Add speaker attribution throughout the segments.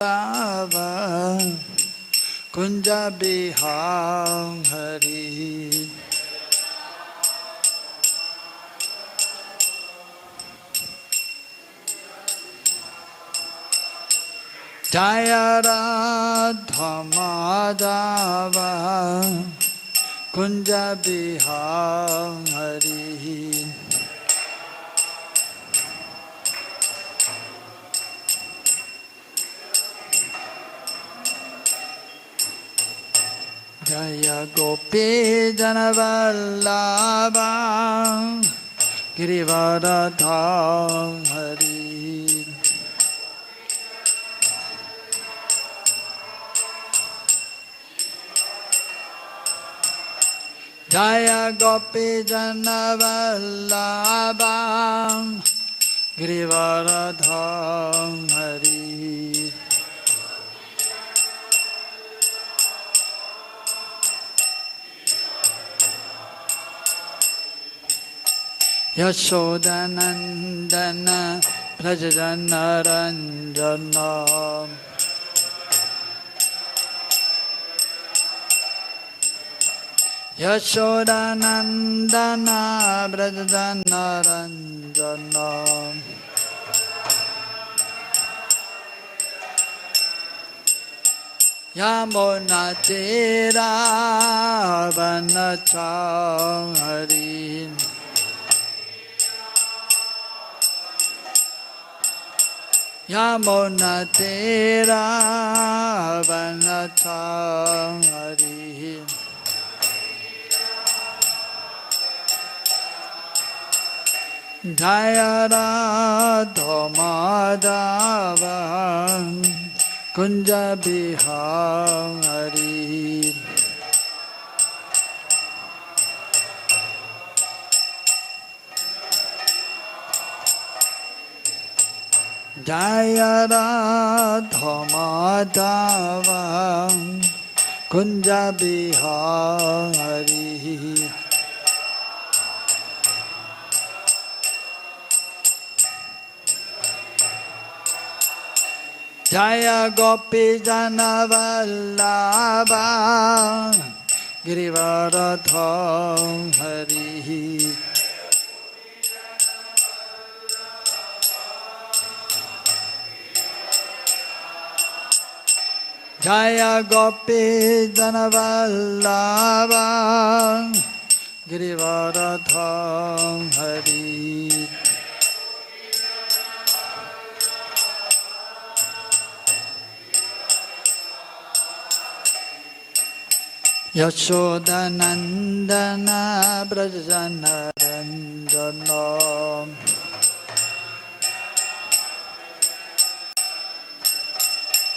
Speaker 1: Vrindavan Kunja Bihari Jaya Radha Madhava Kunja Bihari Jaya Gopi Janavallabha Girivaradha Hari Jaya Gopi Janavallabha Girivaradha Hari Yashodanandana Prajanaranjana Yashodanandana Prajanaranjana Yamuna Tira Vanachari Yamuna Tira Vanachari Jaya Radha Madhava Kunja Bihari Jaya Radha Madhava Kunja Bihari Jaya Gopi Janavallabha Girivaradha Hari Jaya Gopi Janavallabha Girivaradha Hari Yashodanandana Brajanaranjana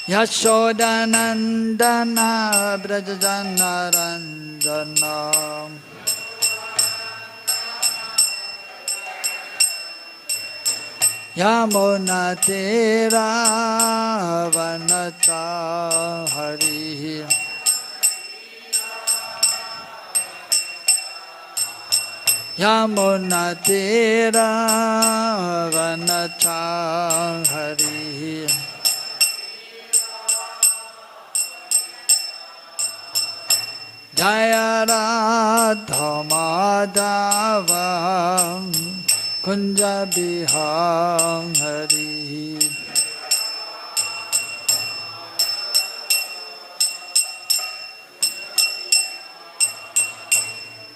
Speaker 1: Yashodanandana Brajanaranjana Yamuna Tira Vanachari Yamuna Tira Vanachari Jaya Radha Madhava Kunja Bihari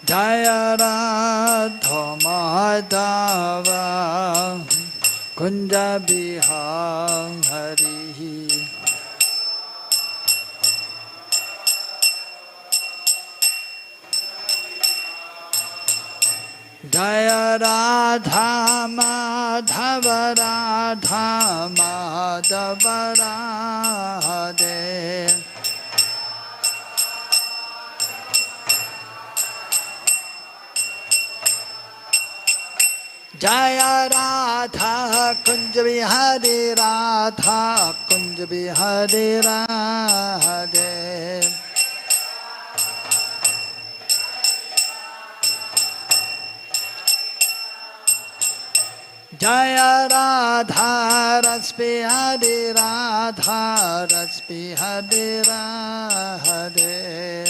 Speaker 1: Jaya Radha Madhava Kunja Bihari Jaya Radha Madhava Radha Madhava Radhe Jaya Radha Kunja Bihari Radha Kunja Bihari Radhe Jaya Radha Raspi Hare Radha Raspi Hare Radhe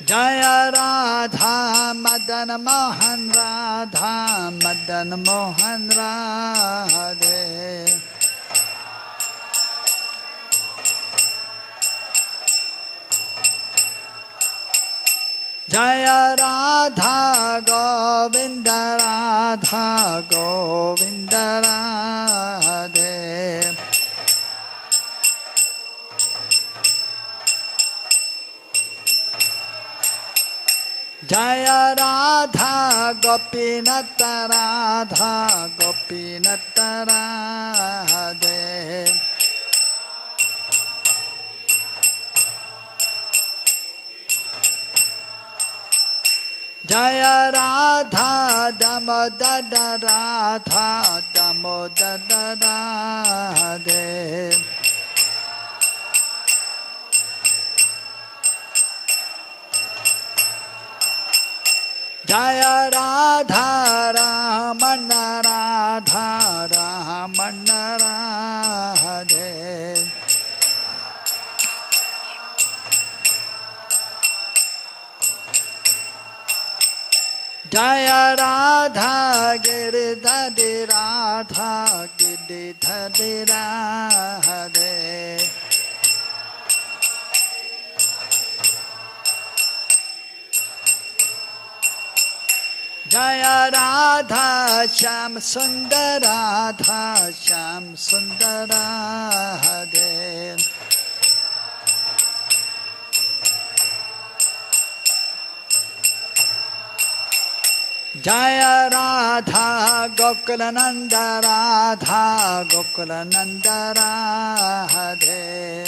Speaker 1: Jaya Radha Madan Mohan Radha Madan Mohan Radhe Jaya Radha Govinda Radha Govinda Radhe Jaya Radha Gopinata Radha Gopinata Radhe Jaya Radha Damodara Radha Damodara Radhe Jaya Radha Ramana Radha Ramana Radhe Jaya Radha Giridhari Radha Giridhari Radhe Jaya Radha Sham Sundar Radha Sham Sundar Radhe Jaya Radha Gokulananda Radha Gokulananda Radhe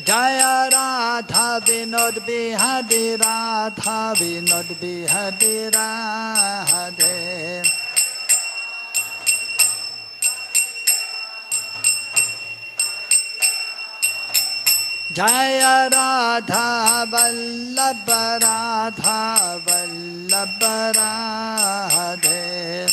Speaker 1: Jaya Radha Vinod Bihari Radha Vinod Bihari Radhe Jaya Radha Vallabha Radha Vallabha Radhe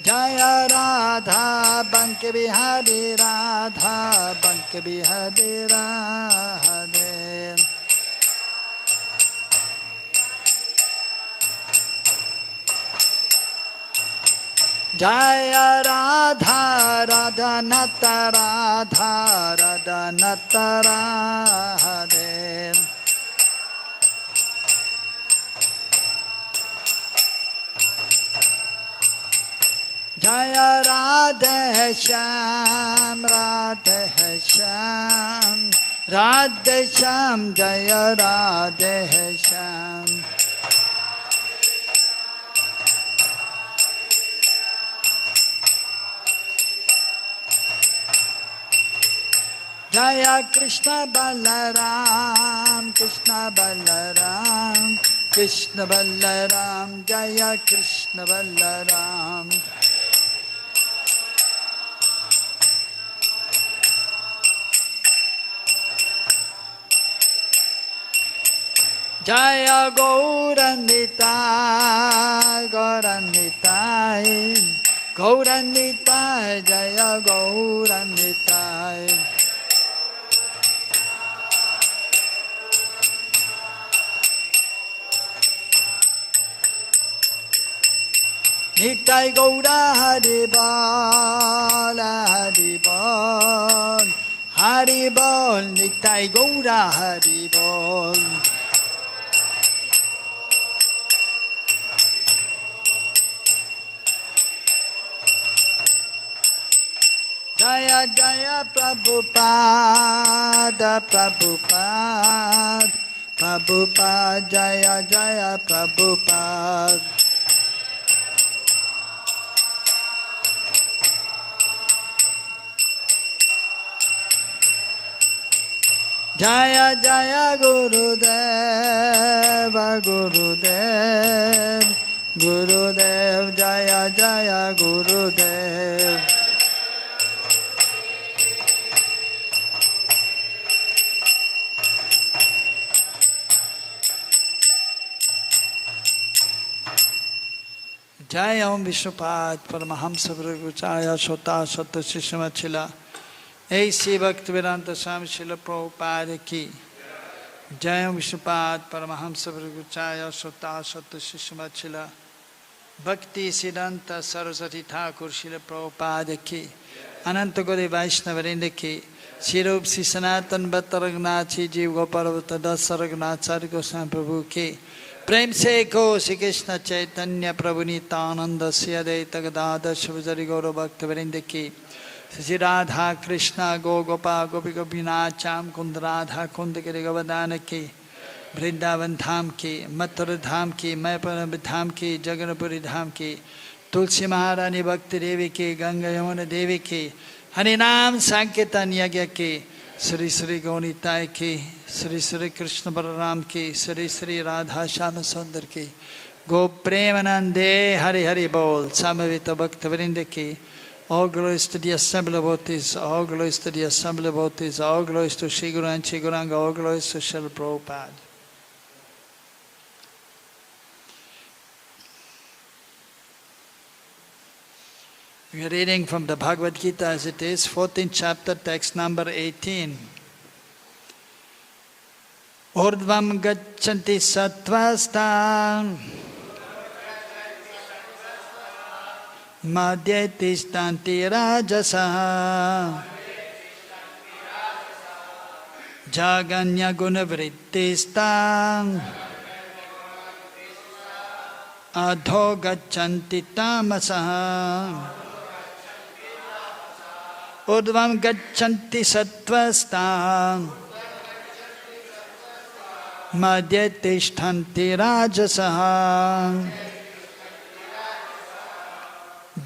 Speaker 1: Jaya Radha Banki Bihari Radha Banki Bihari Radhe Jaya Radha Radhanata Radha Radhanata Radhe Jaya Radhe Sham Radhe Sham Radhe Sham Jaya Radhe Sham Jaya Krishna Balaram Krishna Balaram Krishna Balaram Jaya Krishna Balaram Jaya Gauranitai Gauranitai Gauranitai Jaya Gauranitai Nitai Gaura Haribol Haribol Haribol Nitai Gaura Haribol Jaya Jaya Prabhupada Prabhupada Prabhupada Jaya Jaya Prabhupada Jaya Jaya Gurudeva Gurudev Gurudev Jaya Jaya Gurudev. Jai Om Vishnupad Paramahamsa Vragvacaya Sota Satta Shishamachila A.C. Bhaktivedanta Swami Srila Prabhupada Ki Jai Om Vishnupad Paramahamsa Vragvacaya Sota Satta Shishamachila Bhakti Siddhanta Saraswati Thakur Srila Prabhupada Ki Ananta Gauri Vaishnavarinda Ki Shirup Sri Sanatan Bhatta Raghunath Jeev Gopalavata Dasa Raghunath Sari Goswami Prabhu Ki प्रेम से को श्री कृष्ण चैतन्य प्रभु नित्यानंद श्री अद्वैत गदाधर शिवजरी गौर भक्त वृंद की श्री राधा कृष्ण गो गोपा गोपी गोपीनाचाम कुंद राधा कुंद गिरि गोवर्धन की वृंदावन धाम की मथुरा धाम की मैपुर धाम की जगन्नाथपुरी धाम की तुलसी महारानी भक्ति देवी की गंगा यमुना देवी की हरिनाम संकीर्तन यज्ञ की श्री श्री गौनीताय की श्री श्री कृष्ण बलराम की श्री श्री राधा श्याम सुंदर की गो प्रेमानंदे हरि हरि बोल समवेत भक्त वृंद की all glories to the assembly of devotees, all glories to the assembly of devotees, all glories to Shri Guru and Shri Gauranga, all glories to Srila Prabhupada. We are reading from the Bhagavad-Gita as it is, 14th chapter, text number 18. ūrdhvam gacchanti sattva-sthā madhye tiṣṭhanti rājasāḥ jaghanya-guṇa-vṛtti-sthā adho gacchanti tāmasāḥ. ūrdhvam gacchanti sattva-sthā madhye tiṣṭhanti rājasāḥ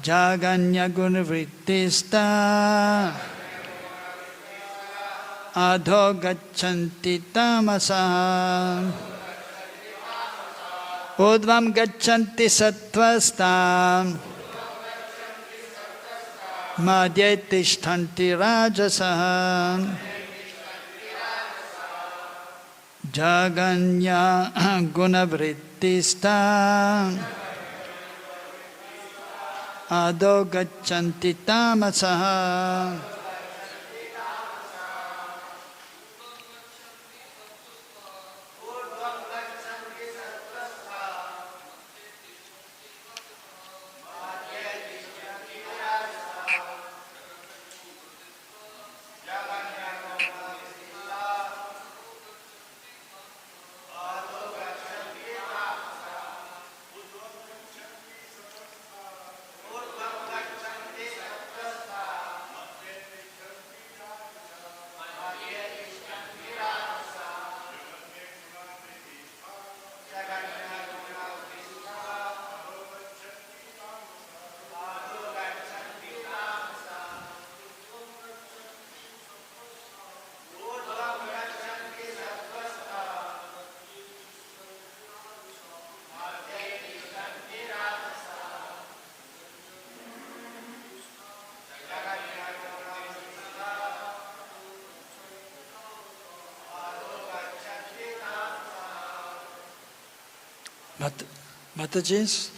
Speaker 1: jaghanya-guṇa-vṛtti-sthā adho gacchanti tāmasāḥ. ūrdhvam gacchanti sattva-sthā madhye tiṣṭhanti rājasāḥ jaghanya-guṇa-vṛtti-sthā adho gacchanti tāmasāḥ. Mataji's?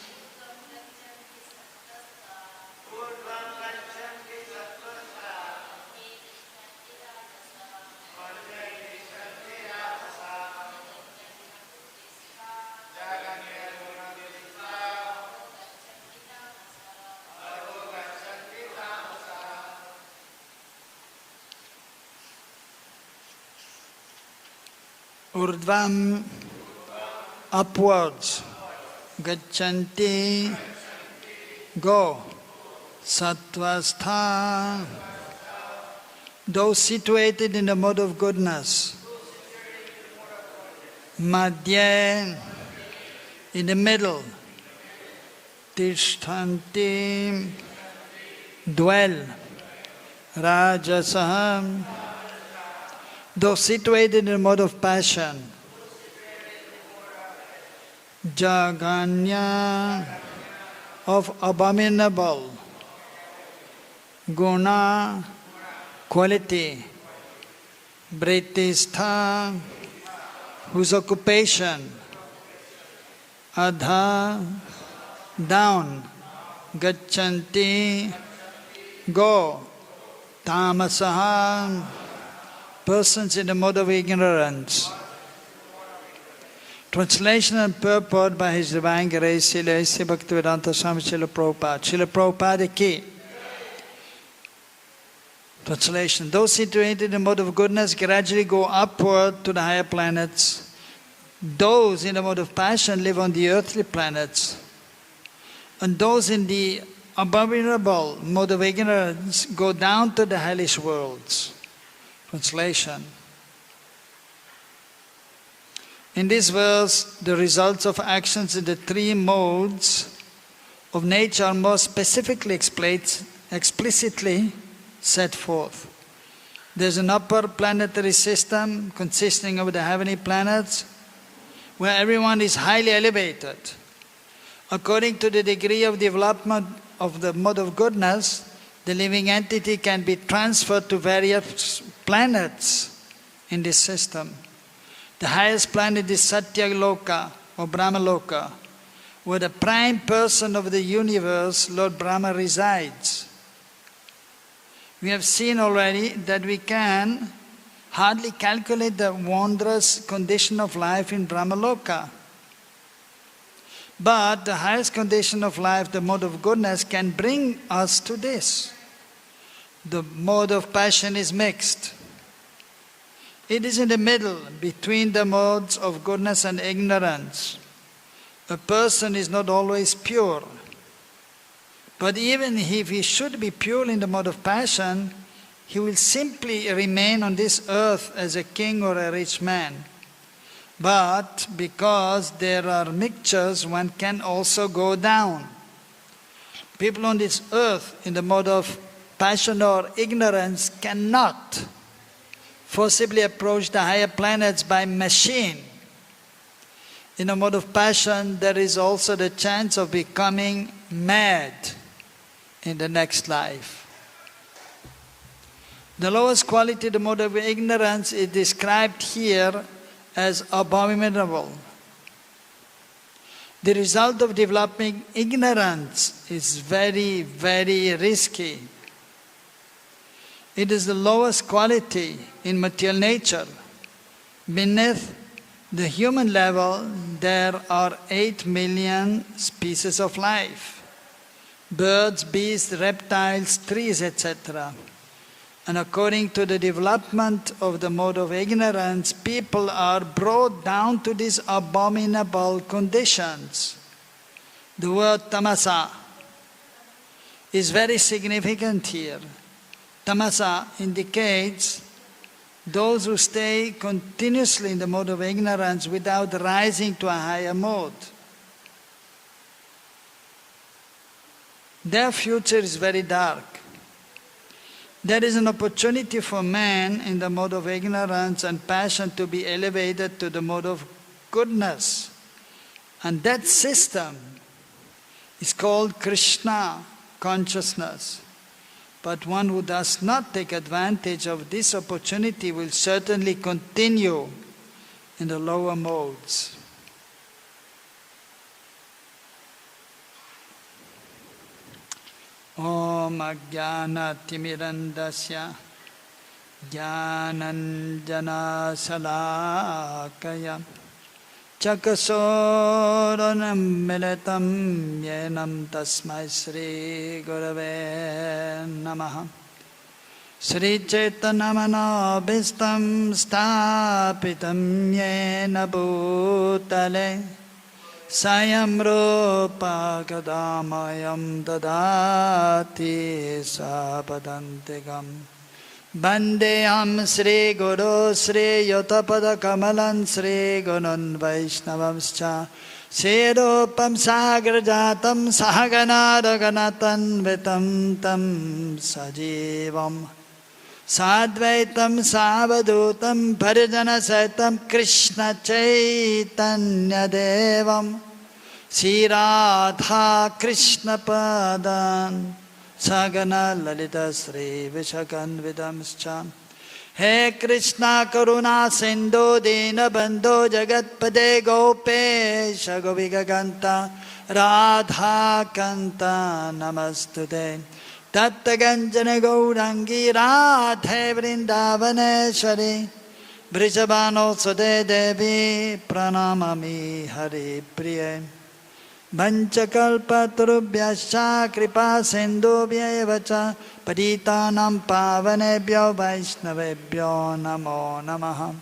Speaker 1: Ūrdhvam, upwards. Gacchanti, go. Sattva-sthā, those situated in the mode of goodness. Madhye, in the middle. Tiṣṭhanti, dwell. Rājasāḥ, Those situated in the mode of passion, jaghanya, of abominable, guna, quality, vṛtti-sthāḥ, whose occupation, adhaḥ, down, gacchanti, go, tāmasāḥ, persons in the mode of ignorance. Translation and purport by His Divine Grace, Srila Bhakti-Vedanta Swami Srila Prabhupada. Srila Prabhupada ki. Translation. Those situated in the mode of goodness gradually go upward to the higher planets. Those in the mode of passion live on the earthly planets. And those in the abominable mode of ignorance go down to the hellish worlds. Translation. In this verse, the results of actions in the three modes of nature are more specifically explicitly set forth. There's an upper planetary system consisting of the heavenly planets where everyone is highly elevated. According to the degree of development of the mode of goodness, the living entity can be transferred to various planets in this system. The highest planet is Satyaloka or Brahmaloka, where the prime person of the universe, Lord Brahma, resides. We have seen already that we can hardly calculate the wondrous condition of life in Brahmaloka. But the highest condition of life, the mode of goodness, can bring us to this. The mode of passion is mixed. It is in the middle between the modes of goodness and ignorance. A person is not always pure. But even if he should be pure in the mode of passion, he will simply remain on this earth as a king or a rich man. But because there are mixtures, one can also go down. People on this earth in the mode of passion or ignorance cannot forcibly approach the higher planets by machine. In a mode of passion, there is also the chance of becoming mad in the next life. The lowest quality, the mode of ignorance, is described here as abominable. The result of developing ignorance is very, very risky. It is the lowest quality in material nature. Beneath the human level, there are 8 million species of life. Birds, beasts, reptiles, trees, etc. And according to the development of the mode of ignorance, people are brought down to these abominable conditions. The word tāmasāḥ is very significant here. Tāmasāḥ indicates those who stay continuously in the mode of ignorance without rising to a higher mode. Their future is very dark. There is an opportunity for man in the mode of ignorance and passion to be elevated to the mode of goodness. And that system is called Krishna consciousness. But one who does not take advantage of this opportunity will certainly continue in the lower modes. Om ajnana-timirandasya jnananjana-salakaya chakasoranam militam yenam tasmai Sri Gurave Namaha. Sri Chaitanya-manobhistam sthapitam yena bhutale Sayam rupa kadamayam dadati sapadantigam Bandeyam Sri Guru Sri Yotapada Kamalan Sri Gunun Vaishnavamscha Sri Rupam Sagrajatam Sahagana Raganatan Vitam Tam Sajivam Sadvaitam Savadutam Parijana Saitam Krishna Chaitanya Devam Sri Radha Krishna Padan Sagana Lalita Sri Vishakan Vidamscha He Krishna Karuna Sindhu Dina Bandhu Jagatpade Gopesha Govigaganta Radha Kanta Namastude Datta Gaurangi Radhe Vrindavaneshwari Vrishabhano Sade Devi Pranamami Hari Priye Vanchakalpa Turubhyascha Kripa Sindhubhya Evacha Paditanam Pavanebhyo Vaishnavebhyo Namo Namaha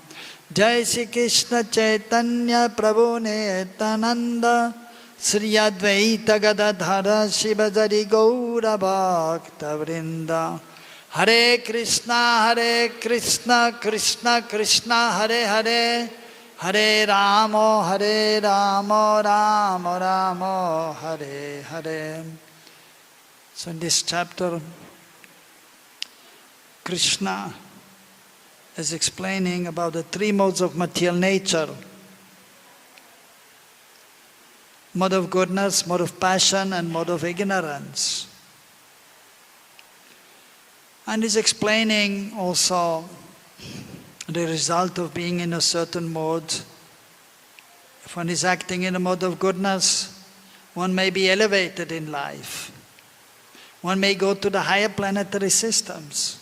Speaker 1: Jai Shri Krishna Chaitanya Prabhu Nityananda Sri Advaita Gadadhara Shivajari Gaura Bhakta Vrinda Hare Krishna Krishna Krishna Hare Hare Hare Rama Rama Rama Hare Hare. So in this chapter, Krishna is explaining about the three modes of material nature. Mode of goodness, mode of passion, and mode of ignorance. And he's explaining also the result of being in a certain mode. If one is acting in a mode of goodness, one may be elevated in life. One may go to the higher planetary systems.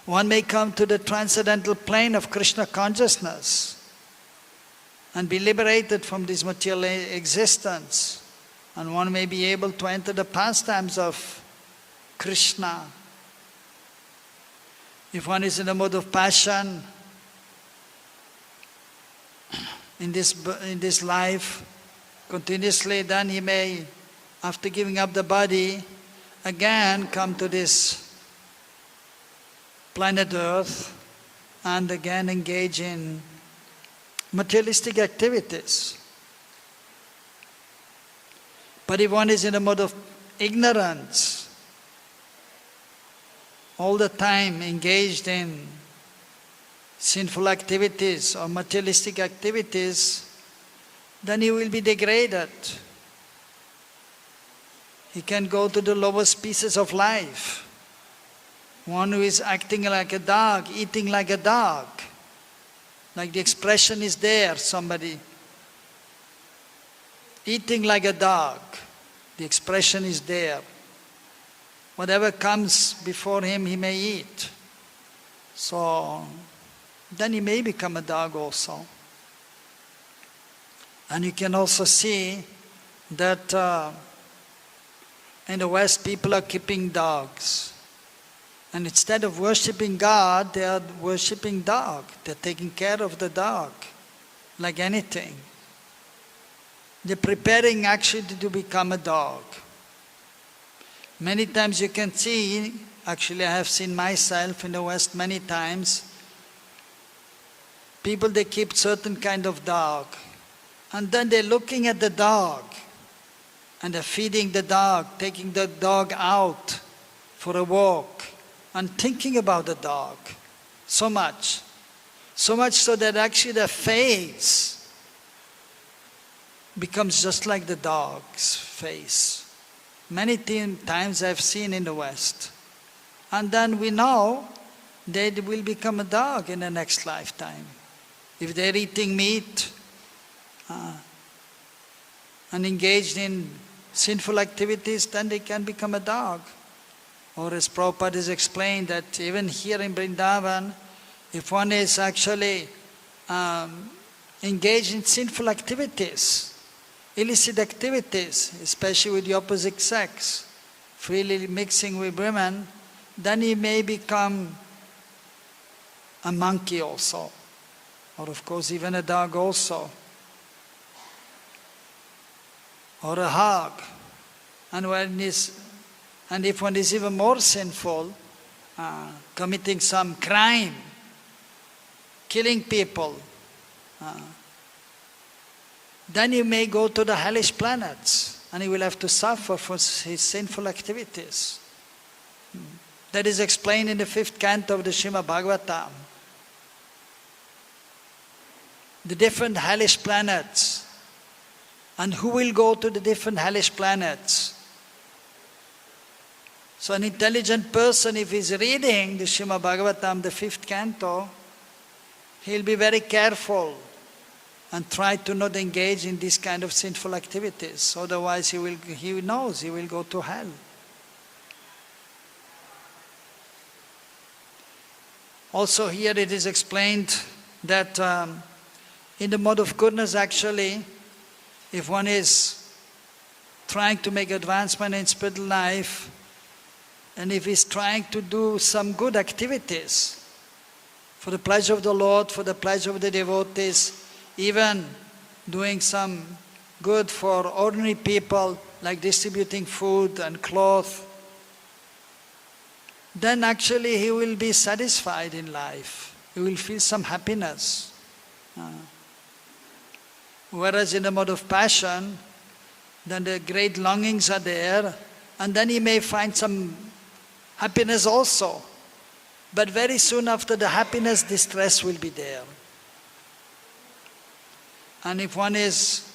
Speaker 1: One may come to the transcendental plane of Krishna consciousness and be liberated from this material existence. And one may be able to enter the pastimes of Krishna. If one is in a mode of passion, in this life, continuously, then he may, after giving up the body, again come to this planet Earth and again engage in materialistic activities. But if one is in a mode of ignorance, all the time engaged in sinful activities or materialistic activities, then he will be degraded. He can go to the lowest pieces of life. One who is acting like a dog, eating like a dog. Like the expression is there, somebody eating like a dog. The expression is there. Whatever comes before him, he may eat. So then he may become a dog also. And you can also see that in the West, people are keeping dogs. And instead of worshipping God, they are worshipping dog. They're taking care of the dog, like anything. They're preparing actually to become a dog. Many times you can see, actually I have seen myself in the West many times, people, they keep certain kind of dog. And then they're looking at the dog. And they're feeding the dog, taking the dog out for a walk. And thinking about the dog so much. So much so that actually the face becomes just like the dog's face. Many times I've seen in the West. And then we know they will become a dog in the next lifetime. If they're eating meat and engaged in sinful activities, then they can become a dog. Or as Prabhupada has explained, that even here in Vrindavan, if one is actually engaged in sinful activities, illicit activities, especially with the opposite sex, freely mixing with women, then he may become a monkey also. Or of course even a dog also. Or a hog. And if one is even more sinful, committing some crime, killing people, then he may go to the hellish planets and he will have to suffer for his sinful activities. That is explained in the 5th canto of the Srimad Bhagavatam. The different hellish planets, and who will go to the different hellish planets. So an intelligent person, if he's reading the Srimad Bhagavatam, the 5th canto, he'll be very careful and try to not engage in this kind of sinful activities. Otherwise he knows he will go to hell. Also here it is explained that in the mode of goodness actually, if one is trying to make advancement in spiritual life, and if he's trying to do some good activities for the pleasure of the Lord, for the pleasure of the devotees, even doing some good for ordinary people, like distributing food and cloth, then actually he will be satisfied in life. He will feel some happiness. Whereas in the mode of passion, then the great longings are there, and then he may find some happiness also. But very soon after the happiness, distress will be there. And if one is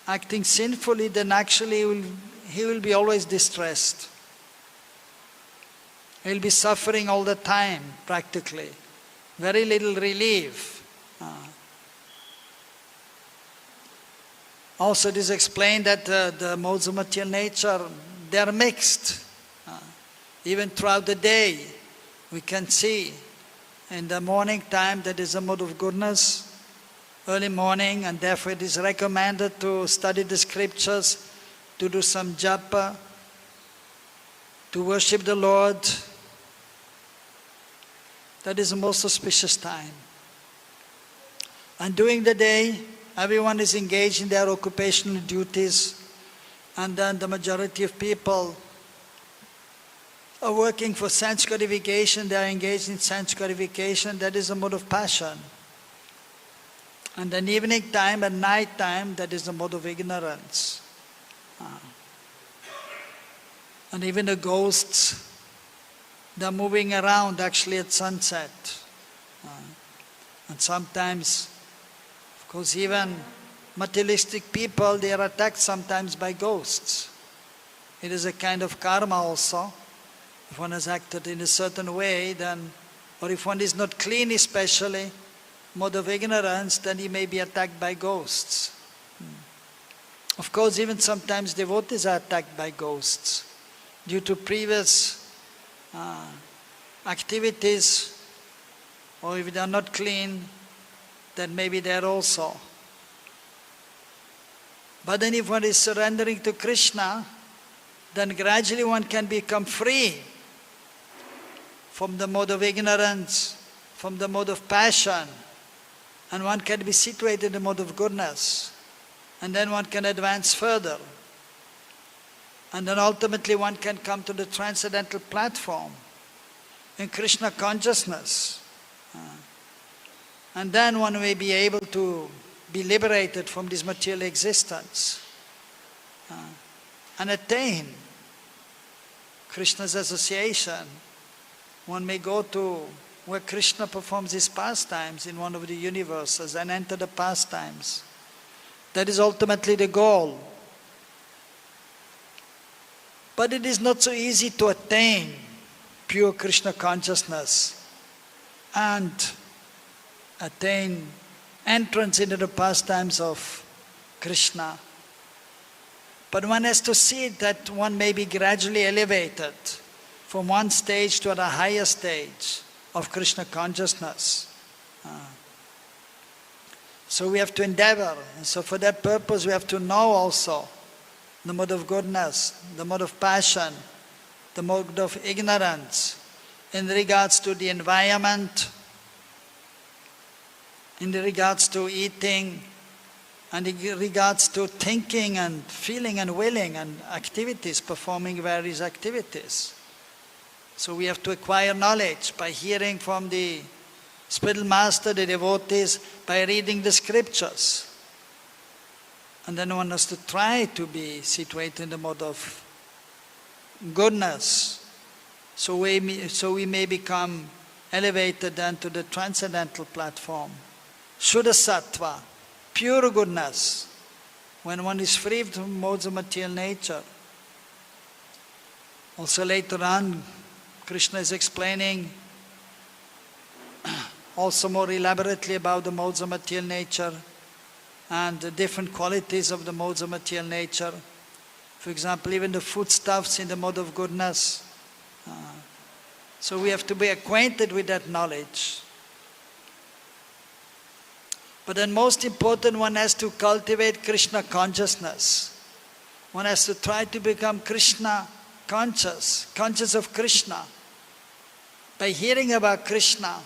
Speaker 1: acting sinfully, then actually he will be always distressed. He will be suffering all the time, practically. Very little relief. Also it is explained that the modes of material nature, they are mixed. Even throughout the day, we can see in the morning time that is a mode of goodness, early morning, and therefore it is recommended to study the scriptures, to do some japa, to worship the Lord. That is the most auspicious time. And during the day, everyone is engaged in their occupational duties, and then the majority of people are working for sense gratification, they are engaged in sense gratification. That is a mode of passion. And then evening time and night time, that is the mode of ignorance. And even the ghosts, they are moving around actually at sunset. And sometimes, of course, even materialistic people, they are attacked sometimes by ghosts. It is a kind of karma also. If one has acted in a certain way, then, or if one is not clean especially, mode of ignorance, then he may be attacked by ghosts. Of course, even sometimes devotees are attacked by ghosts due to previous activities, or if they are not clean, then maybe there also. But then if one is surrendering to Krishna, then gradually one can become free from the mode of ignorance, from the mode of passion, and one can be situated in the mode of goodness. And then one can advance further. And then ultimately one can come to the transcendental platform in Krishna consciousness. And then one may be able to be liberated from this material existence and attain Krishna's association. One may go to where Krishna performs his pastimes in one of the universes and enter the pastimes. That is ultimately the goal. But it is not so easy to attain pure Krishna consciousness and attain entrance into the pastimes of Krishna. But one has to see that one may be gradually elevated from one stage to a higher stage of Krishna consciousness. So we have to endeavor. And so for that purpose we have to know also the mode of goodness, the mode of passion, the mode of ignorance in regards to the environment, in regards to eating, and in regards to thinking and feeling and willing and activities, performing various activities. So we have to acquire knowledge by hearing from the spiritual master, the devotees, by reading the scriptures. And then one has to try to be situated in the mode of goodness, so we may become elevated then to the transcendental platform. Shuddha sattva, pure goodness, when one is free from modes of material nature. Also later on, Krishna is explaining also more elaborately about the modes of material nature and the different qualities of the modes of material nature. For example, even the foodstuffs in the mode of goodness. So we have to be acquainted with that knowledge. But then most important, one has to cultivate Krishna consciousness. One has to try to become Krishna conscious of Krishna. By hearing about Krishna,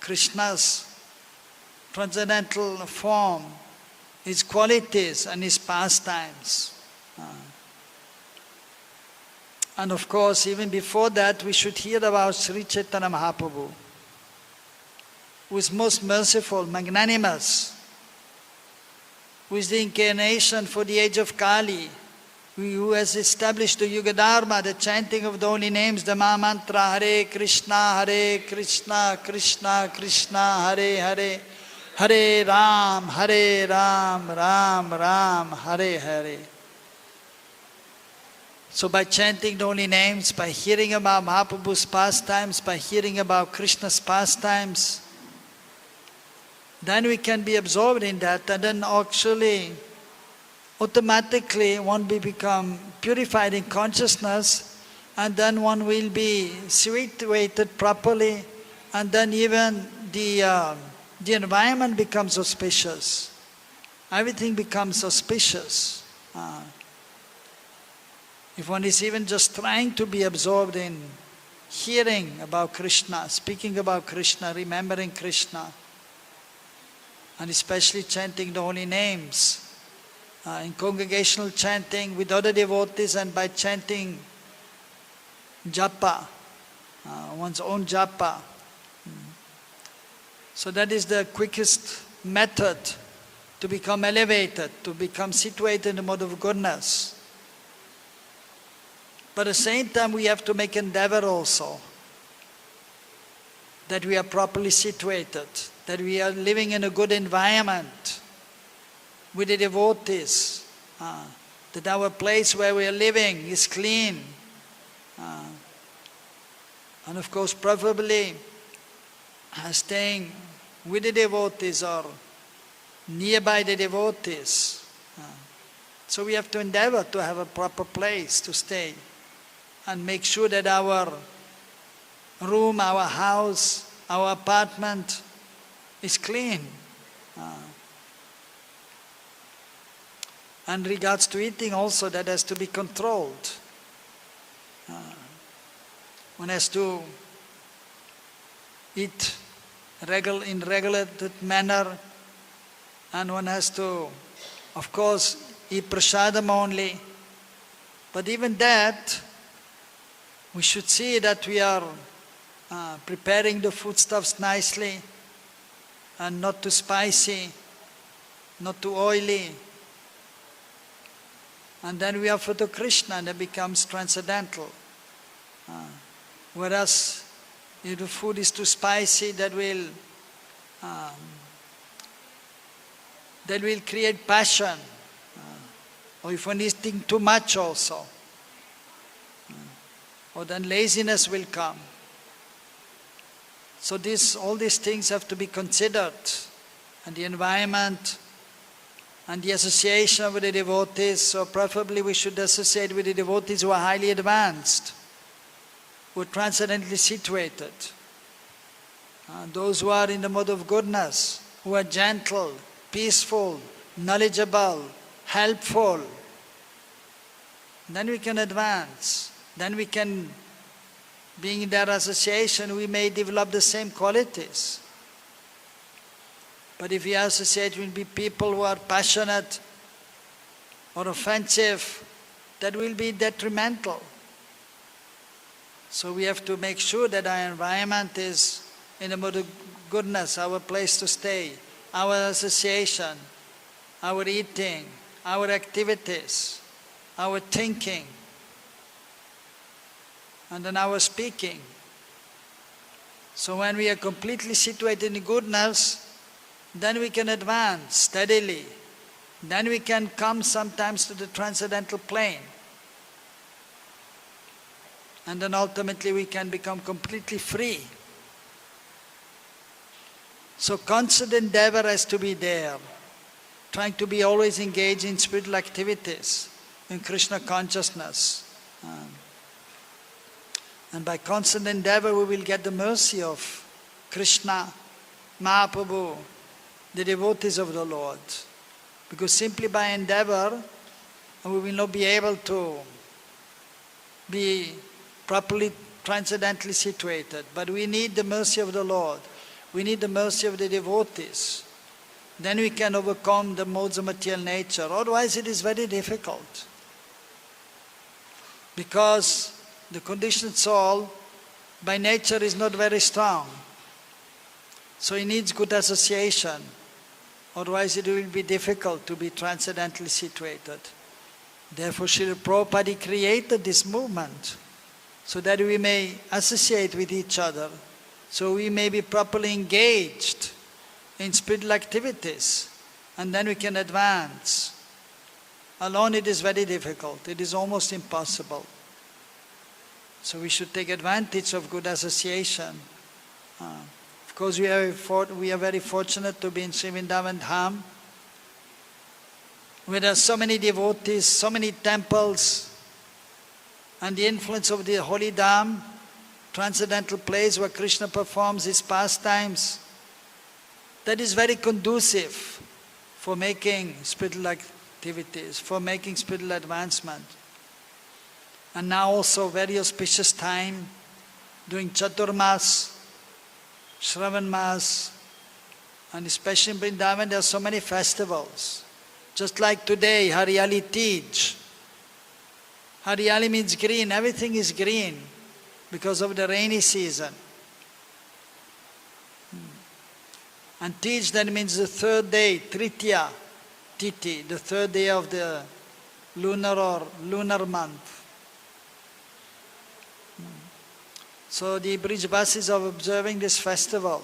Speaker 1: Krishna's transcendental form, his qualities and his pastimes. And of course, even before that, we should hear about Sri Chaitanya Mahaprabhu, who is most merciful, magnanimous, who is the incarnation for the age of Kali, who has established the Yuga Dharma, the chanting of the holy names, the Maha Mantra, Hare Krishna, Krishna Krishna, Hare Hare, Hare Ram, Ram Ram, Hare Hare. So by chanting the holy names, by hearing about Mahaprabhu's pastimes, by hearing about Krishna's pastimes, then we can be absorbed in that, and then actually automatically one will become purified in consciousness, and then one will be situated properly, and then even the environment becomes auspicious. Everything becomes auspicious. If one is even just trying to be absorbed in hearing about Krishna, speaking about Krishna, remembering Krishna, and especially chanting the holy names, in congregational chanting with other devotees and by chanting japa, one's own japa. So that is the quickest method to become elevated, to become situated in the mode of goodness. But at the same time, we have to make endeavor also that we are properly situated, that we are living in a good environment with the devotees, that our place where we are living is clean. And of course, preferably staying with the devotees or nearby the devotees. So we have to endeavor to have a proper place to stay and make sure that our room, our house, our apartment is clean. And regards to eating also, that has to be controlled. One has to eat in regulated manner, and one has to, of course, eat prasadam only. But even that, we should see that we are preparing the foodstuffs nicely and not too spicy, not too oily. And then we offer to Krishna and it becomes transcendental. Whereas if the food is too spicy, that will create passion. Or if one is eating too much also, or then laziness will come. So all these things have to be considered, and the environment and the association with the devotees. So preferably we should associate with the devotees who are highly advanced, who are transcendently situated, those who are in the mode of goodness, who are gentle, peaceful, knowledgeable, helpful. Then we can advance. Then we can, being in their association, we may develop the same qualities. But if we associate with people who are passionate or offensive, that will be detrimental. So we have to make sure that our environment is in the mode of goodness, our place to stay, our association, our eating, our activities, our thinking. and then our speaking. So when we are completely situated in goodness, then we can advance steadily. Then we can come sometimes to the transcendental plane. And then ultimately we can become completely free. So constant endeavor has to be there, trying to be always engaged in spiritual activities, in Krishna consciousness. And by constant endeavor we will get the mercy of Krishna, Mahaprabhu, the devotees of the Lord. Because simply by endeavor we will not be able to be properly transcendentally situated. But we need the mercy of the Lord. We need the mercy of the devotees. Then we can overcome the modes of material nature. Otherwise it is very difficult. Because the conditioned soul by nature is not very strong. So it needs good association. Otherwise it will be difficult to be transcendentally situated. Therefore Srila Prabhupada created this movement so that we may associate with each other, so we may be properly engaged in spiritual activities, and then we can advance. Alone it is very difficult, it is almost impossible. So we should take advantage of good association. Of course we are very fortunate to be in Sri Vrindavan Dham, where there are so many devotees, so many temples, and the influence of the holy Dham, transcendental place where Krishna performs his pastimes, that is very conducive for making spiritual activities, for making spiritual advancement. And now also very auspicious time, during Chaturmas, Shravan Mas, and especially in Vrindavan there are so many festivals. Just like today, Hariyali Tej. Hariyali means green, everything is green because of the rainy season. And Tej then means the third day, Tritiya Titi, the third day of the lunar month. So the Brijvasis are observing this festival.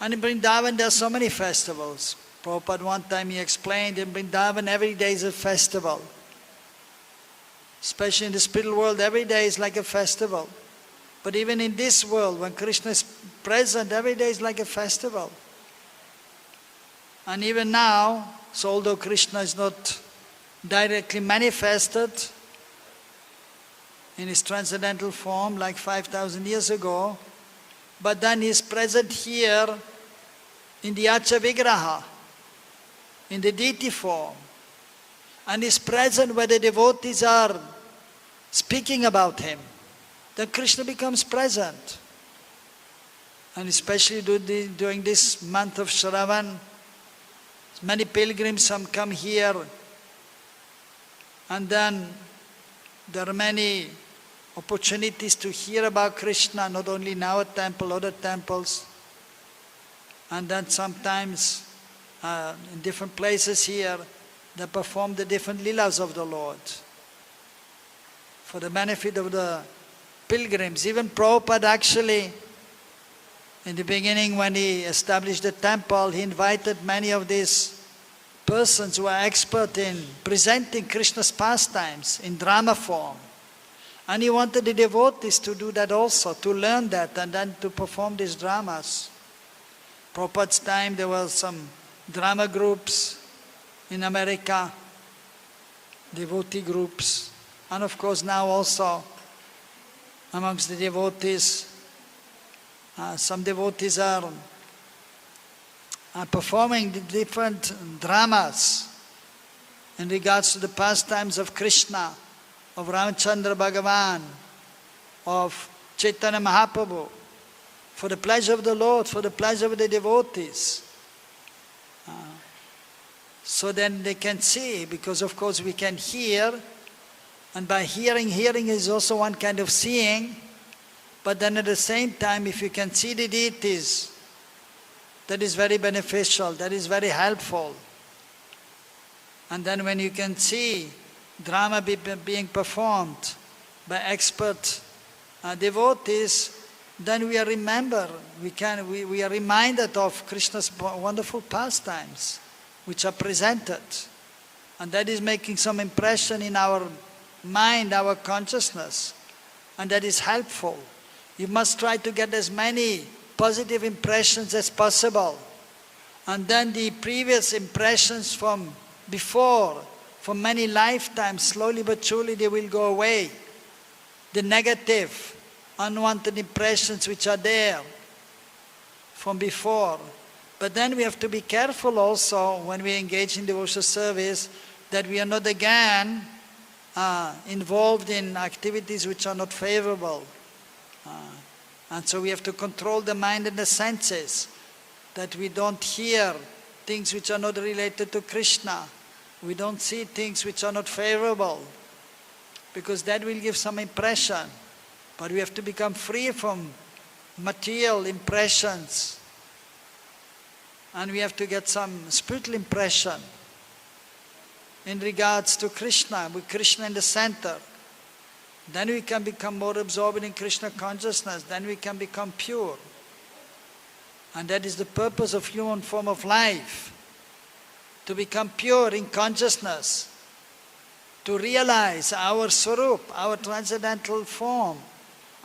Speaker 1: And in Vrindavan there are so many festivals. Prabhupada one time he explained, in Vrindavan every day is a festival. Especially in the spiritual world, every day is like a festival. But even in this world, when Krishna is present, every day is like a festival. And even now, so although Krishna is not directly manifested in his transcendental form like 5,000 years ago, but then he is present here in the Acha Vigraha, in the deity form, and is present where the devotees are speaking about him. Then Krishna becomes present. And especially during this month of Shravan, many pilgrims come here, and then there are many opportunities to hear about Krishna, not only in our temple, other temples. And then sometimes in different places here, they perform the different leelas of the Lord for the benefit of the pilgrims. Even Prabhupada actually, in the beginning when he established the temple, he invited many of these persons who are expert in presenting Krishna's pastimes in drama form. And he wanted the devotees to do that also, to learn that and then to perform these dramas. Prabhupada's time there were some drama groups in America, devotee groups, and of course now also amongst the devotees, some devotees are performing the different dramas in regards to the pastimes of Krishna, of Ramachandra Bhagavan, of Chaitanya Mahaprabhu, for the pleasure of the Lord, for the pleasure of the devotees. So then they can see, because of course we can hear, and by hearing is also one kind of seeing, but then at the same time if you can see the deities, that is very beneficial, that is very helpful. And then when you can see drama being performed by expert devotees, then we are we are reminded of Krishna's wonderful pastimes which are presented. And that is making some impression in our mind, our consciousness. And that is helpful. You must try to get as many positive impressions as possible. And then the previous impressions from before, for many lifetimes, slowly but surely they will go away. The negative, unwanted impressions which are there from before. But then we have to be careful also when we engage in devotional service that we are not again involved in activities which are not favorable. And so we have to control the mind and the senses, that we don't hear things which are not related to Krishna. We don't see things which are not favorable, because that will give some impression. But we have to become free from material impressions, and we have to get some spiritual impression in regards to Krishna, with Krishna in the center. Then we can become more absorbed in Krishna consciousness, then we can become pure. And that is the purpose of human form of life, to become pure in consciousness, to realize our swarup, our transcendental form,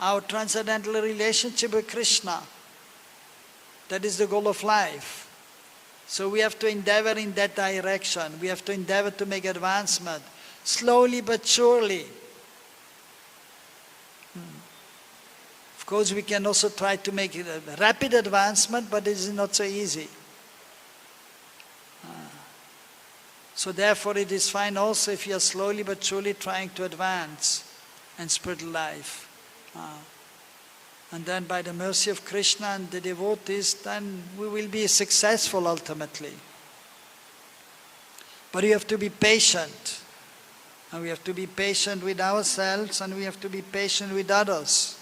Speaker 1: our transcendental relationship with Krishna. That is the goal of life. So we have to endeavor in that direction. We have to endeavor to make advancement, slowly but surely. Of course, we can also try to make a rapid advancement, but it is not so easy. So therefore it is fine also if you are slowly but surely trying to advance in spiritual life. And then by the mercy of Krishna and the devotees, then we will be successful ultimately. But you have to be patient. And we have to be patient with ourselves, and we have to be patient with others.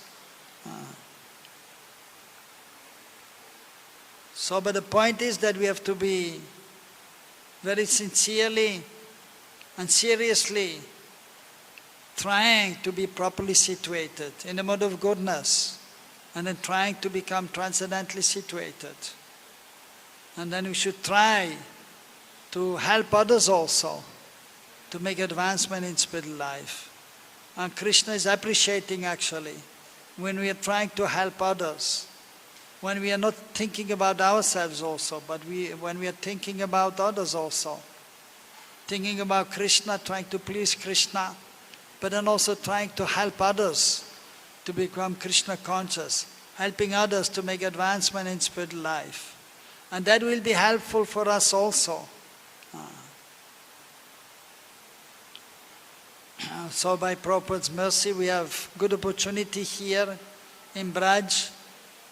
Speaker 1: So, but the point is that we have to be very sincerely and seriously trying to be properly situated in the mode of goodness, and then trying to become transcendently situated. And then we should try to help others also to make advancement in spiritual life. And Krishna is appreciating actually when we are trying to help others, when we are not thinking about ourselves also, but when we are thinking about others also, thinking about Krishna, trying to please Krishna, but then also trying to help others to become Krishna conscious, helping others to make advancement in spiritual life. And that will be helpful for us also. So by Prabhupada's mercy, we have good opportunity here in Braj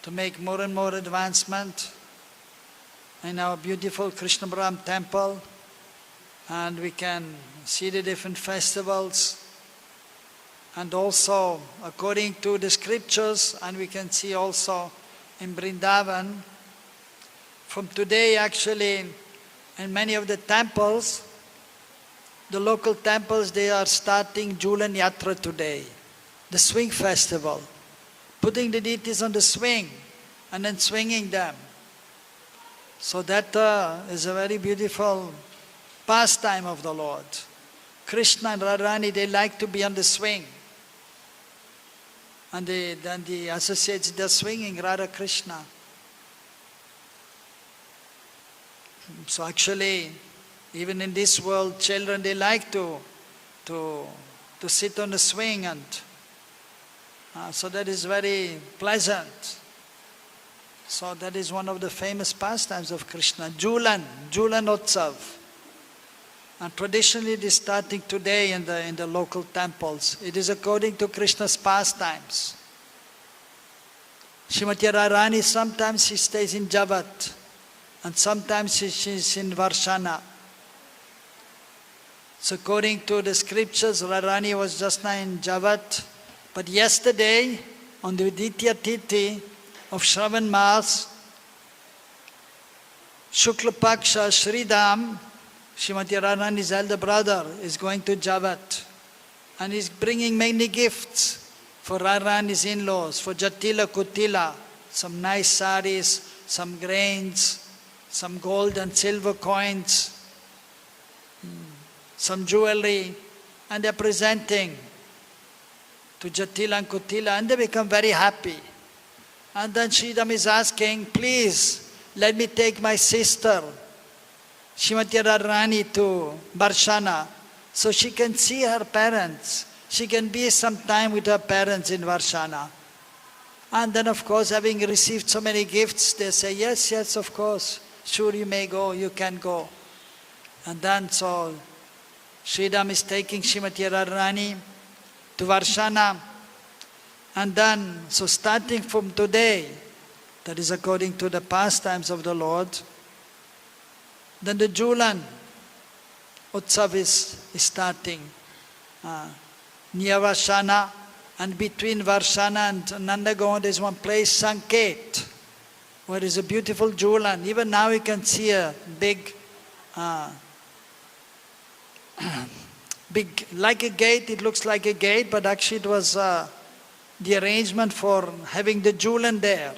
Speaker 1: to make more and more advancement in our beautiful Krishna Brahm temple, and we can see the different festivals, and also according to the scriptures, and we can see also in Vrindavan. From today actually, in many of the temples, the local temples, they are starting Julan Yatra today, the swing festival, putting the deities on the swing and then swinging them. So that is a very beautiful pastime of the Lord. Krishna and Radharani, they like to be on the swing. And then the associates, they're swinging Radha Krishna. So actually, even in this world, children, they like to sit on the swing, and so that is very pleasant. So that is one of the famous pastimes of Krishna, Julan Utsav. And traditionally it is starting today in the local temples. It is according to Krishna's pastimes. Srimati Radharani, sometimes she stays in Javat, and sometimes she is in Varshana. So according to the scriptures, Radharani was just now in Javat, but yesterday, on the Ditya Tithi of Shravan Mas, Shukla Paksha, Srimati Radharani's elder brother is going to Javat and he's bringing many gifts for Radharani's in-laws, for Jatila Kutila, some nice saris, some grains, some gold and silver coins, some jewelry, and they're presenting to Jatila and Kutila, and they become very happy. And then Sridham is asking, please, let me take my sister, Srimati Radharani, to Varshana, so she can see her parents. She can be some time with her parents in Varshana. And then, of course, having received so many gifts, they say, yes, yes, of course, sure you may go, you can go. And then, so, Sridham is taking Srimati Radharani to Varshana. And then, so starting from today, that is according to the pastimes of the Lord, then the Julan Utsav is starting near Varshana, and between Varshana and Nandagaon there is one place, Sanket, where there is a beautiful Julan. Even now you can see a big, like a gate, it looks like a gate, but actually it was the arrangement for having the Julan there.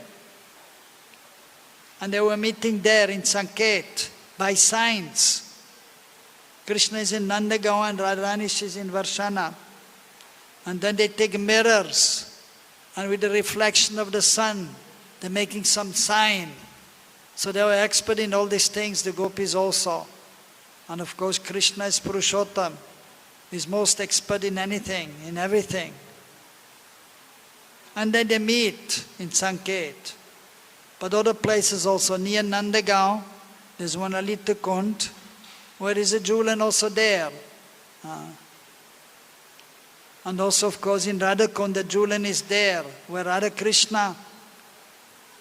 Speaker 1: And they were meeting there in Sanket by signs. Krishna is in Nandagaon and Radharani is in Varshana. And then they take mirrors, and with the reflection of the sun, they're making some sign. So they were expert in all these things, the gopis also. And of course Krishna is Purushottam, is most expert in anything, in everything. And then they meet in Sanket. But other places also, near Nandagaon, there's one Alita Kund, where is a Julan also there. And also, of course, in Radhakund, the Julan is there, where Radha Krishna.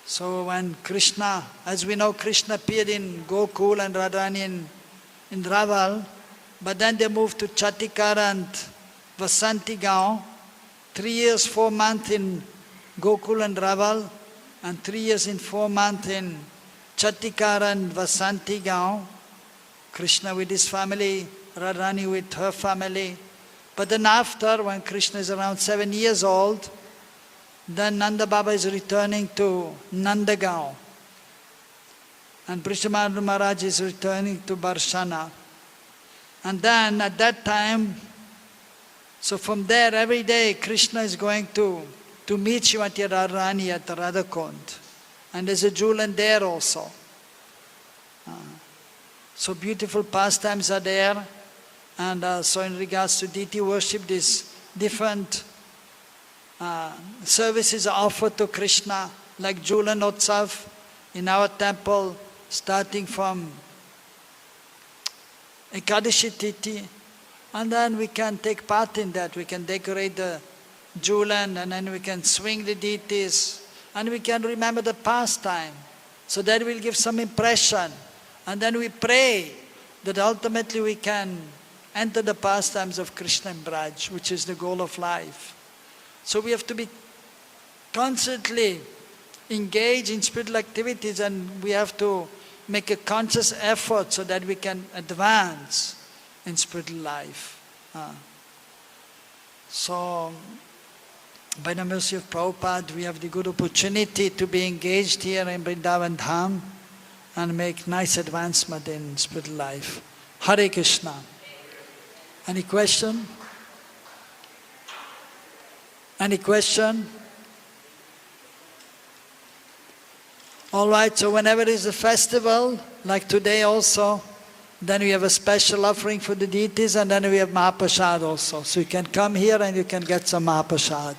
Speaker 1: So when Krishna, as we know, Krishna appeared in Gokul and Radharani in Raval, but then they moved to Chatikara and Vasanti Gaon, 3 years, 4 months in Gokul and Raval, and 3 years and 4 months in Chatikara and Vasanti Gaon. Krishna with his family, Radharani with her family. But then after, when Krishna is around 7 years old, then Nanda Baba is returning to Nandagaon. And Brishmaharaj Maharaj is returning to Varshana. And then at that time, so from there every day Krishna is going to meet Srimati Radharani at Radhakund. And there's a Julan there also. So beautiful pastimes are there. And so in regards to deity worship, these different services are offered to Krishna, like Julan Utsav in our temple, starting from Ekadashi Tithi. And then we can take part in that. We can decorate the Julan, and then we can swing the deities, and we can remember the pastime. So that will give some impression. And then we pray that ultimately we can enter the pastimes of Krishna and Braj, which is the goal of life. So we have to be constantly engaged in spiritual activities, and we have to make a conscious effort so that we can advance in spiritual life. So, by the mercy of Prabhupada, we have the good opportunity to be engaged here in Vrindavan Dham and make nice advancement in spiritual life. Hare Krishna. Any question? Any question? All right, so whenever there is a festival, like today also, then we have a special offering for the deities, and then we have Mahaprasad also. So you can come here and you can get some Mahaprasad.